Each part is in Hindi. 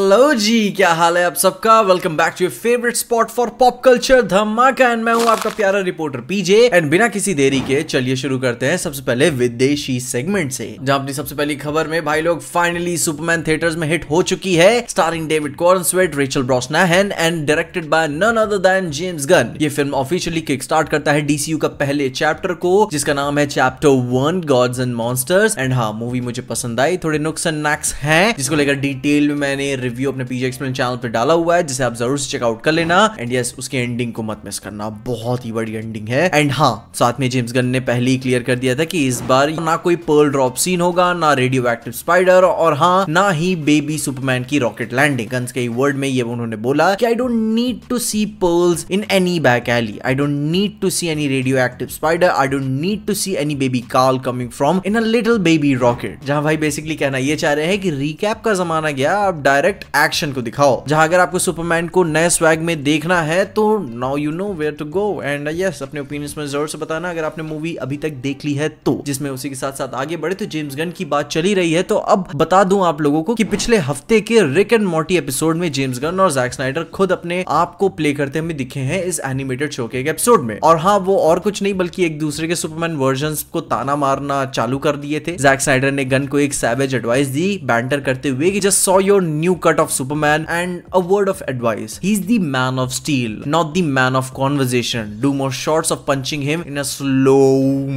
हेलो जी, क्या हाल है आप सबका। Welcome back to your favourite spot for pop culture Dhamaka. And मैं हूं आपका प्यारा रिपोर्टर पीजे। एंड बिना किसी देरी के चलिए शुरू करते हैं सबसे पहले विदेशी सेगमेंट से, जहां अपनी सबसे पहली खबर में भाई लोग फाइनली सुपरमैन थिएटर्स में हिट हो चुकी है, starring David Corenswet, Rachel Brosnahan and directed by none other than James Gunn. ये फिल्म ऑफिशियली किक स्टार्ट करता है डीसीयू का पहले चैप्टर को, जिसका नाम है chapter 1 gods and monsters. And हाँ, मूवी मुझे पसंद आई। थोड़े नुक्स एंड नैक्स हैं जिसको लेकर डिटेल में मैंने रिव्यू अपने पीजे एक्सप्लेन चैनल पे डाला हुआ है, जिसे आप जरूर से चेकआउट कर लेना। एंड यस, उसकी एंडिंग को मत मिस करना, बहुत ही बड़ी एंडिंग है। एंड हाँ, साथ में जेम्स गन ने पहले ही क्लियर कर दिया था कि इस बार ना कोई पर्ल ड्रॉप सीन होगा, ना रेडियो एक्टिव स्पाइडर, और हाँ, ना ही बेबी सुपरमैन की रॉकेट लैंडिंग। गन्स के वर्ड में ये उन्होंने बोला कि I don't need to see pearls in any back alley, I don't need to see any radioactive spider, I don't need to see any baby Kal coming from in a little baby rocket. जहां भाई बेसिकली कहना ये चाह रहे हैं कि रिकैप का जमाना गया, अब डायरेक्ट एक्शन को दिखाओ। जहां अगर आपको सुपरमैन को नए स्वैग में देखना है तो now you know where to go. And yes, अपने ओपिनियंस में जरूर से बताना अगर आपने मूवी अभी तक देख ली है तो। जिसमें उसी के साथ साथ आगे बढ़े तो जेम्स गन की बात चली रही है, तो अब बता दूं आप लोगों को कि पिछले हफ्ते के रिक एंड मॉर्टी एपिसोड में जेम्स गन और जैक स्नाइडर खुद अपने आप को प्ले करते हमें दिखे हैं इस एनिमेटेड शो के एक एपिसोड में। और हाँ, वो और कुछ नहीं बल्कि एक दूसरे के सुपरमैन वर्जन्स को ताना मारना चालू कर दिए थे। जैक स्नाइडर ने गन को एक सैवेज एडवाइस दी, बैंटर करते हुए कि just saw your new cut off Superman and a word of advice, he is the man of steel, not the man of conversation, do more shots of punching him in a slow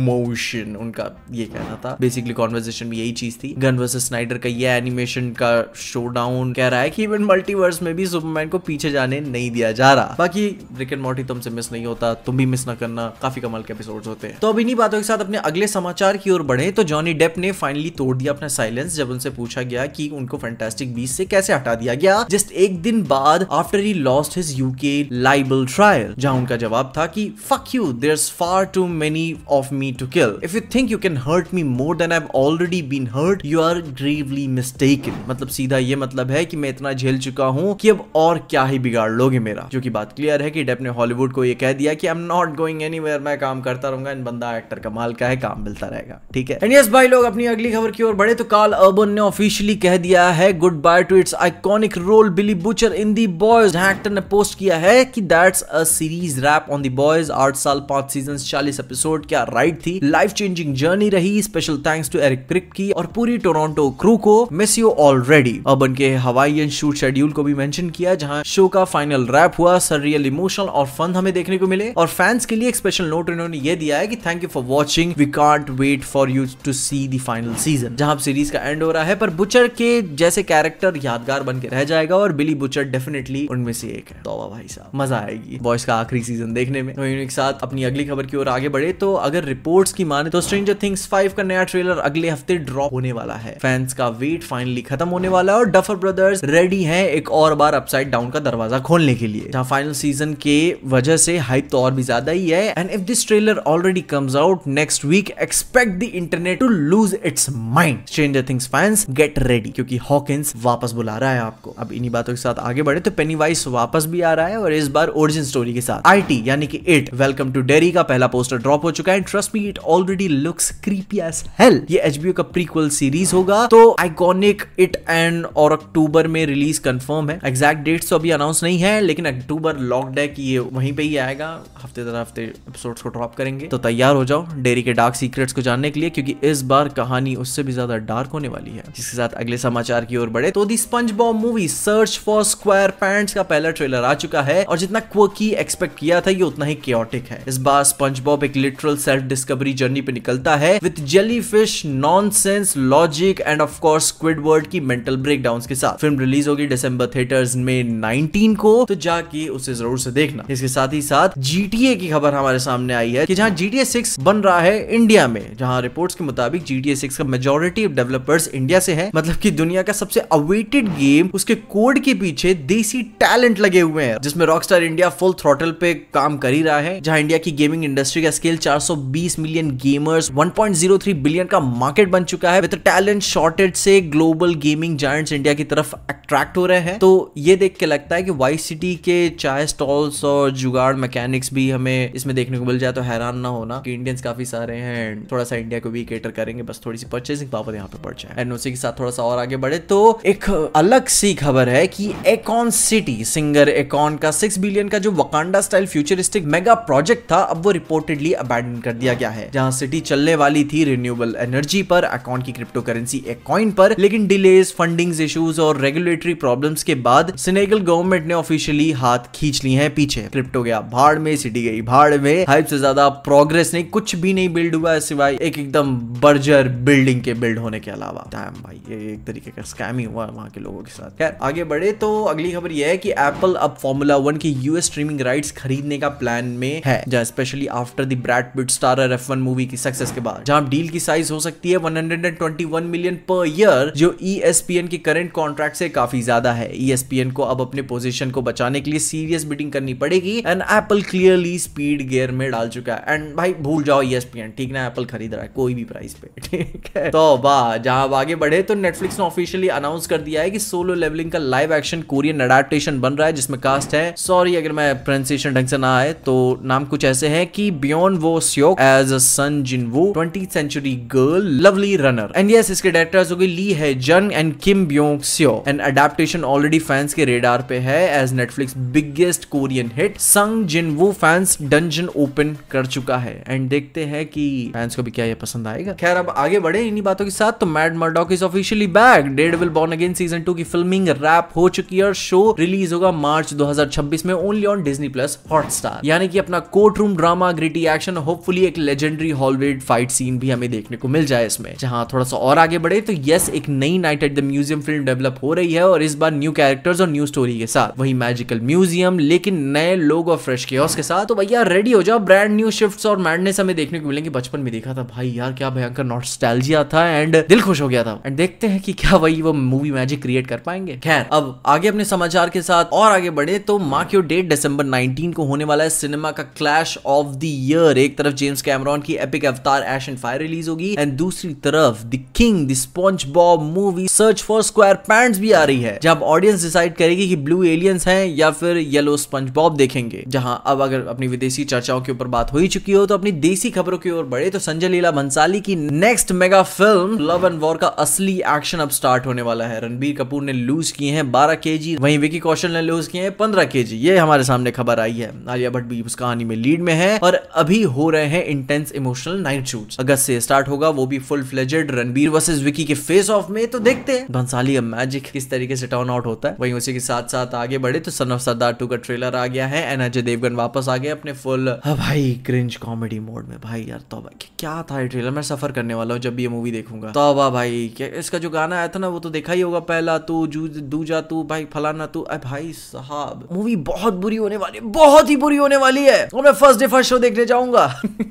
motion. उनका ये कहना था। बेसिकली कॉन्वर्सेशन में यही चीज थी। गन वर्सेस स्नाइडर का ये एनिमेशन का शोडाउन कह रहा है कि इवन मल्टीवर्स में भी सुपरमैन को पीछे जाने नहीं दिया जा रहा। बाकी रिक एंड मॉर्टी तुमसे मिस नहीं होता, तुम भी मिस ना करना, काफी कमाल के एपिसोड्स होते हैं। तो अब इन्हीं बातों के साथ अपने अगले समाचार की ओर बढ़े तो जॉनी डेप ने फाइनली तोड़ दिया अपना साइलेंस जब उनसे पूछा गया कि उनको फैंटास्टिक बीस्ट से कैसे हटा दिया गया, जस्ट एक दिन बाद after he lost his UK libel trial. जहां उनका जवाब था कि fuck you, there's far too many of me to kill, if you think you can hurt me more than I have already been hurt, you are gravely mistaken. मतलब सीधा ये मतलब है कि मैं इतना झेल चुका हूं कि अब और क्या ही बिगाड़ लोगे मेरा। जो कि बात क्लियर है कि डेप ने हॉलीवुड को ये कह दिया कि I am not going anywhere, मैं काम करता रहूंगा, इन बंदा एक्टर कमाल का है, काम मिलता रहेगा, ठीक है। एंड यस भाई लोग, अपनी अगली खबर की ओर बढ़े तो कार्ल अर्बन ने ऑफिशियली कह दिया है good bye to its iconic role Billy Butcher in the Boys. Actor ने पोस्ट किया है कि that's a series wrap on the Boys, 8 साल 5 सीजन 40 एपिसोड, क्या राइड थी, लाइफ चेंजिंग जर्नी रही। स्पेशल थैंक्स टू एरिक प्रिक की और पूरी टोरंटो क्रू को, मिस यू ऑलरेडी। अर्बन के हवाईयन शूट शेड्यूल को भी मेंशन किया, जहां शो का फाइनल रैप हुआ, सररियल, इमोशनल और फन हमें देखने को मिले। और फैंस के लिए एक स्पेशल नोट इन्होंने ये दिया है कि thank you for watching, we can't wait for you to see the final season. जहां सीरीज का एंड हो रहा है पर बुचर के जैसे कैरेक्टर यादगार बन के रह जाएगा और बिली बुचर डेफिनेटली उनमें से एक है। तौबा भाई साहब, मजा आएगी बॉयज का आखिरी सीजन देखने में। एक साथ अपनी अगली खबर की ओर आगे बढ़े तो अगर रिपोर्ट्स की माने तो स्ट्रेंजर थिंग्स 5 का नया ट्रेलर अगले हफ्ते ड्रॉप होने वाला है। फैंस का वेट फाइनली खत्म होने वाला है और डफर ब्रदर्स रेडी हैं एक और बार अपसाइड डाउन का दरवाजा खोलने के लिए। जहां फाइनल सीजन के वजह से हाइप तो और भी ज्यादा ही है। And if this trailer already comes out next week, expect the internet to lose its mind. Stranger Things fans get ready, क्योंकि हॉकिंस वापस बुला रहा है आपको। अब इन्हीं बातों के साथ आगे बढ़े तो पेनीवाइज वापस भी आ रहा है और इस बार ओरिजिन स्टोरी के साथ। आईटी यानी कि इट वेलकम टू डेरी का पहला पोस्टर ड्रॉप हो चुका है। Trust me, it already looks creepy as hell. ये एचबीओ का प्रीक्वल सीरीज होगा, तो आइकॉनिक इट एंड और अक्टूबर में रिलीज कंफर्म है। एग्जैक्ट डेट्स तो अभी अनाउंस नहीं है, लेकिन अक्टूबर लॉक्ड है कि ये वहीं पे ही आएगा। हफ्ते दर हफ्ते एपिसोड्स को ड्रॉप करेंगे, तो तैयार हो जाओ डेरी के डार्क सीक्रेट्स को जानने के लिए, क्योंकि इस बार कहानी उससे भी ज्यादा डार्क होने वाली है। जिसके साथ अगले समाचार की ओर बढ़े तो the SpongeBob movie search for SquarePants का पहला ट्रेलर आ चुका है और जितना क्वर्की एक्सपेक्ट किया था ये उतना ही केओटिक है। इस बार स्पंजबॉब एक लिटरल सेल्फ डिस्कवरी जर्नी पे निकलता है with jellyfish, nonsense, logic end of course Squidward की मेंटल ब्रेकडाउन्स के साथ। फिल्म रिलीज होगी दिसंबर थिएटर्स में 19 को, तो जाके उसे जरूर से देखना। इसके साथ ही साथ जीटीए की खबर हमारे सामने आई है कि जहां GTA 6 बन रहा है इंडिया में, जहां रिपोर्ट्स के मुताबिक GTA 6 का मेजॉरिटी ऑफ डेवलपर्स इंडिया से है। मतलब कि दुनिया का सबसे अवेटेड गेम, उसके कोड के पीछे देसी टैलेंट लगे हुए हैं, जिसमें रॉकस्टार इंडिया फुल थ्रॉटल पे काम कर ही रहा है। जहां इंडिया की गेमिंग इंडस्ट्री का स्केल 420 मिलियन गेमर्स, 1.03 बिलियन का मार्केट बन चुका है। विद टैलेंट शॉर्टेज से ग्लोबल गेमिंग जायंट्स इंडिया की तरफ अट्रैक्ट हो रहे हैं। तो ये देख के लगता है कि वाइस सिटी के चाय स्टॉल्स और जुगाड़ मैकेनिक्स भी हमें इसमें देखने को मिल जाए तो हैरान ना होना कि इंडियंस काफी सारे हैं, थोड़ा सा इंडिया को भी केटर करेंगे, बस थोड़ी सी परचेसिंग पावर यहाँ पे बढ़ जाए। एंड उसी के साथ थोड़ा सा और आगे बढ़े तो एक अलग कड़क सी खबर है कि एकॉन सिटी सिंगर एकॉन का 6 बिलियन का जो Wakanda style futuristic mega project था अब वो रिपोर्टेडली अबैंडन कर दिया गया है। जहां सिटी चलने वाली थी रिन्यूएबल एनर्जी पर, एकॉन की क्रिप्टो करेंसी एकॉइन पर, लेकिन डिलेज, फंडिंग इश्यूज और रेगुलेटरी प्रॉब्लम्स के बाद सेनेगल गवर्नमेंट ने ऑफिशियली हाथ खींच लिए हैं पीछे। क्रिप्टो गया भाड़ में, सिटी गई भाड़ में, हाइप से ज्यादा प्रोग्रेस नहीं, कुछ भी नहीं बिल्ड हुआ है सिवाय एक एकदम बर्जर बिल्डिंग के बिल्ड होने के अलावा। डैम भाई, ये एक तरीके का स्कैम ही हुआ है वहां के लोगों के साथ। खैर आगे बढ़े तो अगली खबर यह है कि एप्पल अब फॉर्मूला 1 की यूएस स्ट्रीमिंग राइट्स खरीदने का प्लान में है, जहां specially after the Brad Pitt starrer F1 movie की सक्सेस के बाद, जहां डील की साइज हो सकती है 121 मिलियन पर ईयर, जो ESPN की करंट कॉन्ट्रैक्ट से काफी ज्यादा है। ESPN को अब अपने पोजीशन को बचाने के लिए सीरियस बिडिंग करनी पड़ेगी and Apple clearly speed gear में डाल चुका है। एंड भाई भूल जाओ ESPN, ठीक ना, एप्पल खरीद रहा है कोई भी प्राइस पे, ठीक है। तो वाह, जहां आगे बढ़े तो नेटफ्लिक्स ने ऑफिशियली अनाउंस कर दिया है कि सोलो लेवलिंग का लाइव एक्शन कोरियन एडेप्टेशन बन रहा है, जिसमें कास्ट है, सॉरी अगर मैं प्रोनाउंसिएशन ढंग से ना आए तो नाम कुछ ऐसे है कि Byeon Woo Seok as a Sung Jinwoo, 20th century girl, lovely runner. And yes, इसके डायरेक्टर्स हो गए Lee Hae Jung and Kim Byung Soo. And adaptation already fans के रेडार पे है as Netflix biggest Korean hit Sung Jinwoo fans dungeon open कर चुका है। एंड देखते हैं कि फैंस को भी क्या ये पसंद आएगा। खैर अब आगे बढ़े इन्हीं बातों के साथ तो Matt Murdock is officially back. Daredevil Born Again season 2 की फिल्मिंग रैप हो चुकी है और शो रिलीज होगा मार्च 2026 में only on Disney plus Hotstar. यानी कि अपना court room drama, gritty action, hopefully एक लेजेंडरी हॉलीवुड फाइट सीन भी हमें देखने को मिल जाए इसमें। जहां थोड़ा सा और आगे बढ़े तो यस, एक नई night at the museum film develop हो रही है और इस बार न्यू कैरेक्टर्स और न्यू स्टोरी के साथ, वही मैजिकल म्यूजियम लेकिन नए लोग और फ्रेश केओस के साथ। तो भैया रेडी हो जाओ, ब्रांड न्यू शिफ्ट्स और मैडनेस हमें देखने को मिलेंगे। बचपन में देखा था भाई यार, क्या भयंकर नॉस्टैल्जिया था एंड दिल खुश हो गया था। एंड देखते हैं कि क्या वही वो मूवी मैजिक क्रिएट कर पाएंगे। खैर अब आगे अपने समाचार के साथ और आगे बढ़े तो मार्क योर डेट, दिसंबर 19 को होने वाला है सिनेमा का क्लैश ऑफ द ईयर। एक तरफ जेम्स कैमरॉन की एपिक अवतार ऐश एंड फायर रिलीज होगी एंड दूसरी तरफ the king the SpongeBob movie search for square pants भी आ रही है, जहां ऑडियंस डिसाइड करेगी कि ब्लू एलियंस हैं या फिर येलो स्पंजबॉब देखेंगे। जहां अब अगर अपनी विदेशी चर्चाओं के ऊपर बात हो ही चुकी हो तो अपनी देसी खबरों की ओर बढ़े तो संजय लीला भंसाली की next mega film love and war का असली एक्शन अब स्टार्ट होने वाला है। रणबीर कपूर ने लूज किए हैं 12 kg, वहीं विकी कौशल ने लूज किए हैं 15 kg। ये हमारे सामने खबर आई है। आलिया भट्ट भी उस कहानी में लीड में है और अभी हो रहे हैं इंटेंस इमोशनल नाइट शूट्स। अगस्त से स्टार्ट होगा, वो भी full fledged Ranbir versus Vicky के फेस ऑफ में। तो देखते हैं भंसाली का मैजिक किस तरीके से टर्न आउट होता है। वहीं उसी के साथ साथ आगे बढ़े तो सन ऑफ सरदार 2 का ट्रेलर आ गया है एंड अजय देवगन वापस आ गए अपने फुल भाई क्रिंज कॉमेडी मोड में। भाई यार तो क्या था ये ट्रेलर, मैं सफर करने वाला हूँ जब ये मूवी देखूंगा। तो भाई इसका जो गाना आया था ना वो तो देखा ही होगा, पहला तू दूजा तू भाई फलाना तू। भाई साहब मूवी बहुत बुरी होने वाली है, बहुत ही बुरी होने वाली है और मैं फर्स्ट डे फर्स्ट शो देखने जाऊंगा।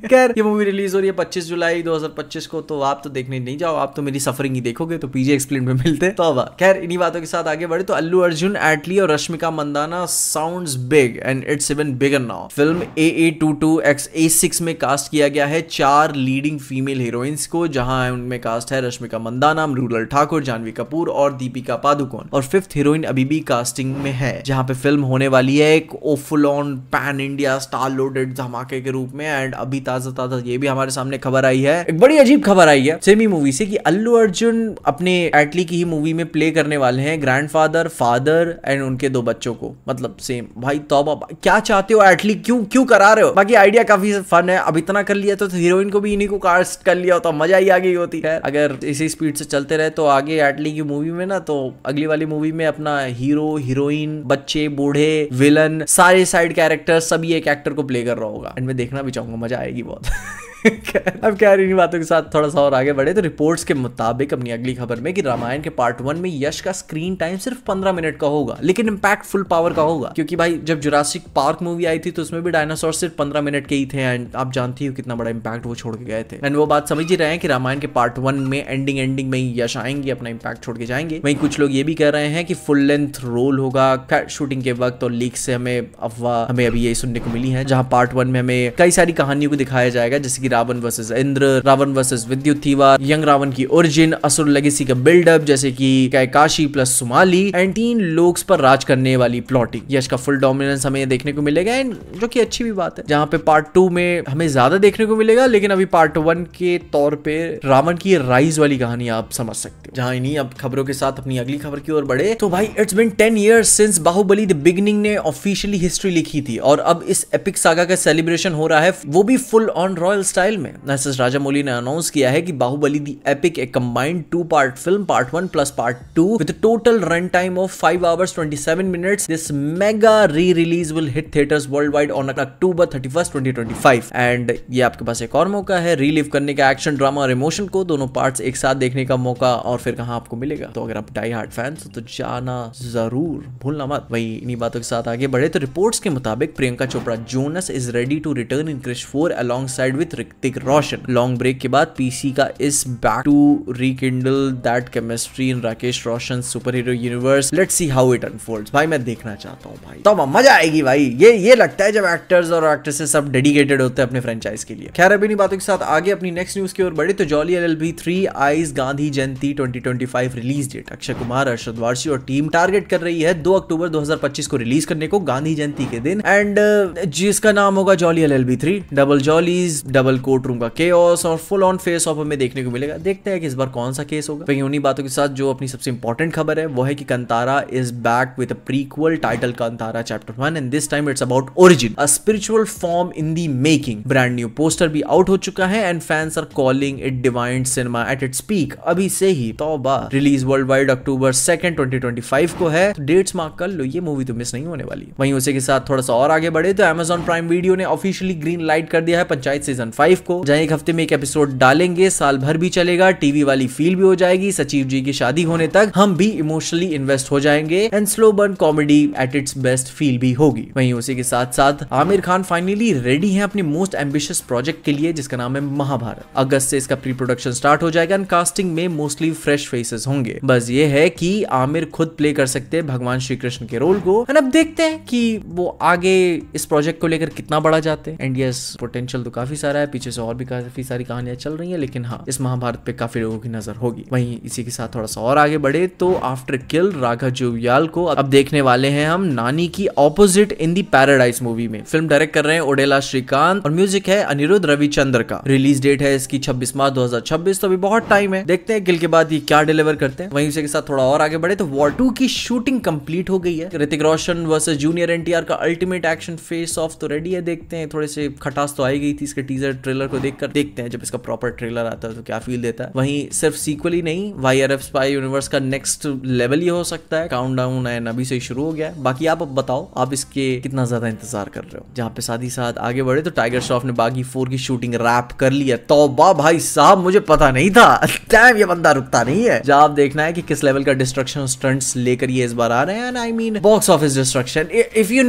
खैर ये मूवी रिलीज हो रही है 25 जुलाई 2025 को, तो आप तो देखने नहीं जाओ, आप तो मेरी सफरिंग ही देखोगे। तो पीजे एक्सप्लेन में मिलते हैं। तो खैर इन्हीं बातों के साथ आगे बढ़े तो अल्लू अर्जुन, एटली और Rashmika Mandanna sounds big and it's even bigger now. Film AA22X-A6 में कास्ट किया गया है 4 लीडिंग फीमेल हीरोइंस को, जहां उनमें कास्ट है रश्मिका मंदाना, मृणाल ठाकुर, जानवी कपूर और दीपिका पादुकोण। और 5th हीरोइन अभी भी कास्टिंग में है, जहां पे फिल्म होने वाली है एक full on pan India star loaded धमाके के रूप में। एंड अभी ताजा ये भी हमारे सामने खबर आई है, एक बड़ी अजीब खबर आई है सेमी मूवी से, कि अल्लू अर्जुन अपने एटली की ही मूवी में प्ले करने वाले हैं ग्रैंडफादर, फादर एंड उनके 2 बच्चों को, मतलब सेम। भाई तौबा, क्या चाहते हो एटली, क्यों करा रहे हो? बाकी आइडिया काफी फन है, अब इतना कर लिया तो हीरोइन को भी इन्हीं को कास्ट कर लिया होता, मजा ही आ गई होती है। अगर इसी स्पीड से चलते रहे तो आगे एटली की मूवी में ना, तो अगली वाली मूवी में अपना हीरो, हीरोइन, बच्चे, बूढ़े, विलन, सारे साइड कैरेक्टर सभी एक एक्टर को प्ले कर रहा होगा। एंड मैं देखना भी चाहूंगा, मजा आएगी बहुत। अब क्या इन बातों के साथ थोड़ा सा और आगे बढ़े तो रिपोर्ट्स के मुताबिक अपनी अगली खबर में कि रामायण के पार्ट 1 में यश का स्क्रीन टाइम सिर्फ 15 मिनट का होगा, लेकिन इम्पैक्टफुल पावर का होगा। क्योंकि भाई जब जुरासिक पार्क मूवी आई थी तो उसमें भी डायनासोर सिर्फ 15 मिनट के ही थे एंड आप जानती हो कितना बड़ा इम्पैक्ट वो छोड़ के गए थे। एंड वो बात समझ ही रहे हैं कि रामायण के पार्ट 1 में एंडिंग में ही यश आएंगे, अपना इम्पैक्ट छोड़ के जाएंगे। वहीं कुछ लोग ये भी कह रहे हैं कि फुल लेंथ रोल होगा। शूटिंग के वक्त और लीक से हमें अफवाह अभी यही सुनने को मिली है, जहां पार्ट 1 में हमें कई सारी कहानियों को दिखाया जाएगा, जैसे कि Ravan versus Indra, Ravan versus Vidyutjihva, young Ravan की ओरिजिन, असुर लेगेसी का बिल्डअप जैसे कि कैकाशी प्लस सुमाली एंड 3 लोग्स पर राज करने वाली प्लॉटिंग। यश का फुल डोमिनेंस हमें देखने को मिलेगा एंड जो कि अच्छी भी बात है, जहां पे पार्ट 2 में हमें ज्यादा देखने को मिलेगा, लेकिन अभी पार्ट 1 के तौर पे रावण की राइज वाली कहानी आप समझ सकते हो। जहां इन्हीं अब खबरों के साथ अपनी अगली खबर की ओर बढ़े तो भाई it's been 10 years since Baahubali the beginning ने ऑफिशियली हिस्ट्री लिखी थी और अब इस एपिक सागा का सेलिब्रेशन हो रहा है, वो भी फुल ऑन रॉयल स्टाइल में। एसएस राजामौली ने अनाउंस किया है कि Baahubali the epic, a combined 2-part film, part 1 plus part 2 with total run time of 5 hours 27 minutes. This mega re-release will hit theatres worldwide on October 31st 2025 and ये आपके पास एक और मौका है रीलिव करने का एक्शन, ड्रामा और इमोशन को, दोनों पार्ट्स एक साथ देखने का मौका। और फिर कहां आपको मिलेगा? तो अगर आप डाई हार्ड फैंस हो तो जाना जरूर भूलना मत। वही इन्हीं बातों के साथ आगे बढ़े तो रिपोर्ट्स के मुताबिक Priyanka Chopra Jonas is ready to return in Krrish 4 alongside with Hrithik Roshan. Long break के बाद पीसी का is back to rekindle that chemistry in Rakesh Roshan superhero universe. Let's see how it unfolds. भाई मैं देखना चाहता हूँ भाई, तो मजा आएगी भाई। ये लगता है जब एक्टर्स और एक्ट्रेसेस सब डेडिकेटेड होते हैं अपने फ्रेंचाइज के लिए। खैर अभी इन्हीं बातों के साथ आगे अपनी नेक्स्ट न्यूज की ओर बढ़े तो जॉली LLB 3 आईज गांधी जयंती 2025 रिलीज डेट। अक्षय कुमार, अरशद वारसी और टीम टारगेट कर रही है 2 अक्टूबर 2025 को रिलीज करने को, गांधी जयंती के दिन, एंड जिसका नाम होगा Jolly LLB 3। Double Jollys, double courtroom का केओस और फुल ऑन फेस ऑफ हमें देखने को मिलेगा। देखते हैं कि इस बार कौन सा केस होगा। वहीं उन्हीं बातों के साथ जो अपनी सबसे इंपॉर्टेंट खबर है वो है कि Kantara is back with a prequel title Kantara chapter 1 and this time it's about origin, a spiritual form in the making. Brand new poster भी आउट हो चुका है and fans are calling it divine cinema at its peak. अभी से ही तौबा। Release world wide October 2nd 2025 को है, तो डेट्स मार्क कर लो, ये मूवी तो मिस नहीं होने वाली। वहीं उसी के साथ थोड़ा सा और आगे बढ़े तो Amazon प्राइम वीडियो ने ऑफिशियली ग्रीन लाइट कर दिया है पंचायत सीजन 5 को, जहां एक हफ्ते में एक एपिसोड डालेंगे, साल भर भी चलेगा, टीवी वाली फील भी हो जाएगी, सचिव जी की शादी होने तक हम भी इमोशनली इन्वेस्ट हो जाएंगे and slow burn comedy at its best feel भी होगी। वहीं उसी के साथ साथ आमिर खान फाइनली रेडी है अपने मोस्ट एम्बिशियस प्रोजेक्ट के लिए जिसका नाम है महाभारत। अगस्त से इसका प्री प्रोडक्शन स्टार्ट हो जाएगा एंड कास्टिंग में मोस्टली फ्रेश फेसेस होंगे। बस ये है कि आमिर खुद प्ले कर सकते हैं भगवान श्री कृष्ण के रोल को एंड अब देखते हैं कि वो आगे इस प्रोजेक्ट को लेकर कितना बढ़ा जाते हैं। एंड यस, पोटेंशियल तो काफी सारा है, पीछे से और भी काफी सारी कहानियां चल रही है, लेकिन हाँ इस महाभारत पे काफी लोगों की नजर होगी। वहीं इसी के साथ थोड़ा सा और आगे बढ़े तो आफ्टर किल राघव जुव्याल को अब देखने वाले हैं हम नानी की opposite in the paradise movie में। फिल्म डायरेक्ट कर रहे हैं ओडेला श्रीकांत और म्यूजिक है अनिरुद्ध रविचंद्र का। रिलीज डेट है इसकी 26 मार्च 2026, तो अभी बहुत टाइम है, देखते हैं किल के बाद ये क्या डिलीवर करते हैं। वहीं उसी के साथ थोड़ा और आगे बढ़े तो वॉर 2 की शूटिंग कंप्लीट हो गई है। ऋतिक रोशन वर्सेस जूनियर एनटीआर का अल्टीमेट एक्शन फेस ऑफ तो रेडी है, देखते हैं। थोड़े से खटास तो आई गई थी इसके टीजर ट्रेलर को देखकर, देखते हैं जब इसका प्रॉपर ट्रेलर आता है तो क्या फील देता है। वहीं सिर्फ सीक्वल ही नहीं, YRF स्पाई यूनिवर्स का नेक्स्ट लेवल ये हो सकता है। काउंटडाउन है अभी से ही शुरू हो गया है। बाकी आप अब बताओ आप इसके कितना ज्यादा इंतजार कर रहे हो। जहां पे साथ ही साथ आगे बढ़े तो टाइगर श्रॉफ ने बागी 4 की शूटिंग रैप कर ली है। तौबा भाई साहब, मुझे पता नहीं था। टाइम ये बंदा रुकता नहीं है। जब आप देखना है कि किस लेवल का डिस्ट्रक्शन स्टंट्स लेकर ये इस बार आ रहे हैं, I mean box office destruction. If you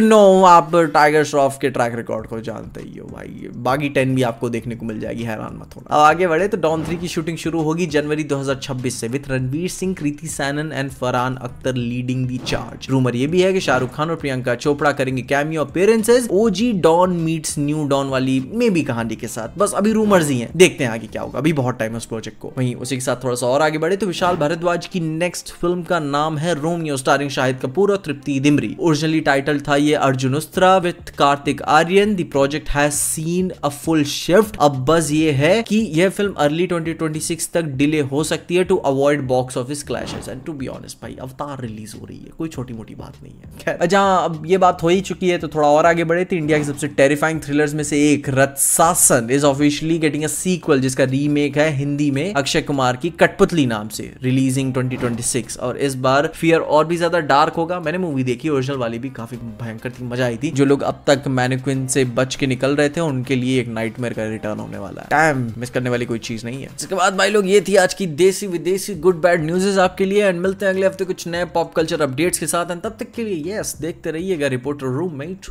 know आप टाइगर श्रॉफ के ट्रैक रिकॉर्ड को जानते ही हो भाई। बागी 10 भी आपको देखने को मिल जाएगी, हैरान मत होना। अब आगे बढ़े तो डॉन 3 की शूटिंग शुरू होगी जनवरी 2026 से with Ranveer Singh, Kriti Sanon and Farhan Akhtar leading the charge. Rumour ये भी है कि शाहरुख खान और प्रियंका चोपड़ा करेंगे कैमियो अपीयरेंसेस ओजी डॉन मीट्स न्यू डॉन वाली मे बी कहानी के साथ। बस अभी रूमर्स ही हैं, देखते हैं आगे क्या होगा, अभी बहुत टाइम है उस प्रोजेक्ट को। वहीं उसी के साथ थोड़ा सा और आगे बढ़े तो विशाल भारद्वाज की नेक्स्ट फिल्म का नाम है रोमियो स्टारिंग शाहिद कपूर और तृप्ति दिमरी। ओरिजिनली टाइटल था ये Arjunastra with Kartik Aaryan. The project has seen a full shift. अब बस ये है कि यह फिल्म अर्ली 2026 तक डिले हो सकती है to avoid box office clashes. And to be honest भाई, अवतार रिलीज हो रही है, कोई छोटी मोटी बात नहीं है। खैर जहां अब ये बात हो ही चुकी है तो थोड़ा और आगे बढ़े तो इंडिया की सबसे टेरिफाइंग थ्रिलर्स में से एक Ratsasan is officially getting a sequel जिसका रीमेक है हिंदी में अक्षय कुमार की कठपुतली नाम से, रिलीजिंग 2026। और इस बार फियर और भी ज्यादा डार्क होगा। मैंने मूवी देखी, ओरिजिनल वाली भी काफी भयंकर थी, मजा आई थी। जो लोग अब तक मैनिक्विन से बच के निकल रहे थे उनके लिए एक नाइटमेयर का रिटर्न होने वाला है। टाइम मिस करने वाली कोई चीज नहीं है। इसके बाद भाई लोग ये थी आज की देसी विदेशी गुड बैड न्यूज़ आपके लिए एंड मिलते हैं अगले हफ्ते कुछ नए पॉप कल्चर अपडेट्स के साथ। तब तक के लिए यस देखते रहिएगा रिपोर्टर रूममेट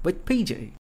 विद पीजे।